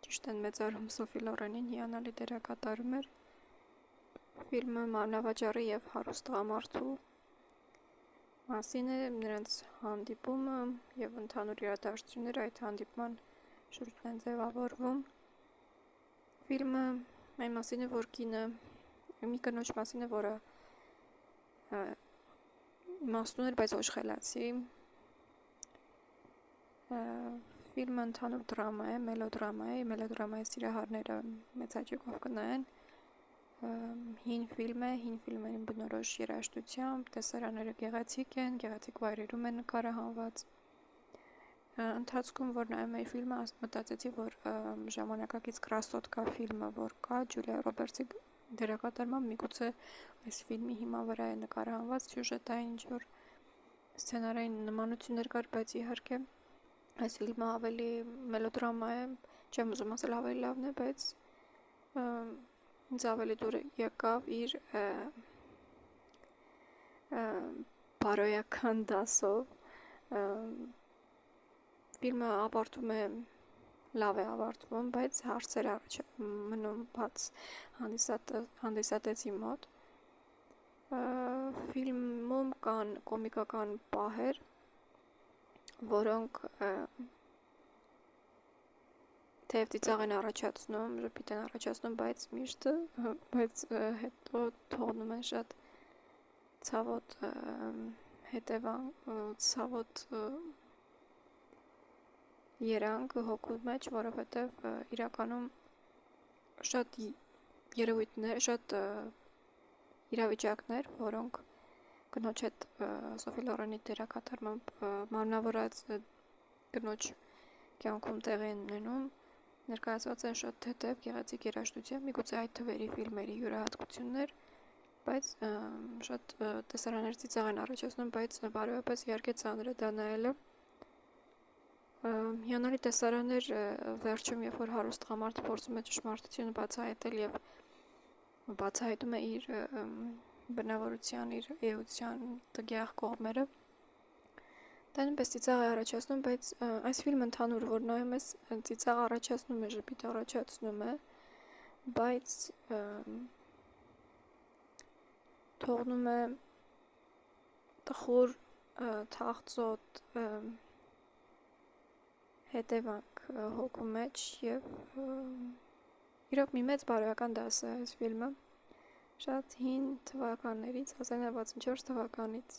ճիշտ են մեծարում Սոֆի Լորենին, հիանալի դերակատարում էր։ Ֆիլմը մանրավաճառի եւ հարուստ տղամարդու մասին է, նրանց հանդիպումը եւ ընդհանուր իրադարձությունները այդ հանդիպման շուրջն են ձևավորվում։ Ֆիլմը այն մասին է, որ կինը մի կնոջ մասին է, որը իմաստուն էր, բայց ոչխելացի։ Ֆիլմը ընդհանուր դրամա է, մելոդրամայի սիրահարները մեծ հաճույքով կնայեն։ Հին ֆիլմ է, հին ֆիլմերին բնորոշ երաժշտությամբ, տեսարանները գեղեցիկ են, գեղեցիկ վայրերում են նկարահանված։ Ընթացքում, որ նայում էի ֆիլմը, մտածեցի, որ ժամանակակից Կրասոտկա ֆիլմը, որ կա Ջուլիա Ռոբերտսի դերակատարմամբ, միգուցե այս ֆիլմի հիման վրա է նկարահանված, սյուժետային ինչ-որ սցենարային նմանություններ կար, բայց իհարկե այս ֆիլմը ավելի մելոդրամա է, չեմ ուզում ասել ավելի լավն է, բայց ինձ ավելի դուր եկավ իր բարոյական դասով։ Ֆիլմը ավարտվում է, լավ է ավարտվում, բայց հարցեր մնում բաց հանդիսատեսի մոտ։ Ֆիլմում կան կոմիկական պահեր, որոնք թեև ծիծաղ են առաջացնում, ժպիտ են առաջացնում, բայց հետո թողնում են շատ ցավոտ ցավոտ երանգ հոգու մեջ, որովհետև իրականում շատ երևույթներ, շատ իրավիճակներ, որոնք կնոջ հետ Սոֆի Լորենի դերակատարմամբ մանրավորած կնոջ կյանքում տեղի են ունենում, ներկայացված են շատ թեթև գեղեցիկ երաժշտությամբ, միգուցե այդ թվերի ֆիլմերի յուրահատկություններ, բայց շատ տեսարաններ ծիծաղ են առաջացնում, բայց բարոյապես իհարկե ծանր է դա նայելը։ Հիանալի տեսարաններ վերջում, երբ որ հարուստ տղամարդը փորձում է ճշմարտությունը բացահայտել եւ բացահայտում է իր բնավորության, իր էության տգեղ կողմերը, դա նույնպես ծիծաղ է առաջացնում, բայց այս ֆիլմը ընդհանուր, որ նայում ես, ծիծաղ առաջացնում է, ժպիտ առաջացնում է, բայց թողնում է տխուր, թախծոտ հետևանք հոգու մեջ եւ իրոք մի մեծ բարոյական դաս է այս ֆիլմը, շատ հին թվականներից, 1964 թվականից։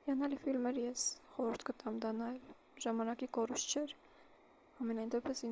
Հիանալի ֆիլմ էր, ես խորհուրդ կտամ դա նայել, ժամանակի կորուստ չէր, ամենայն դեպս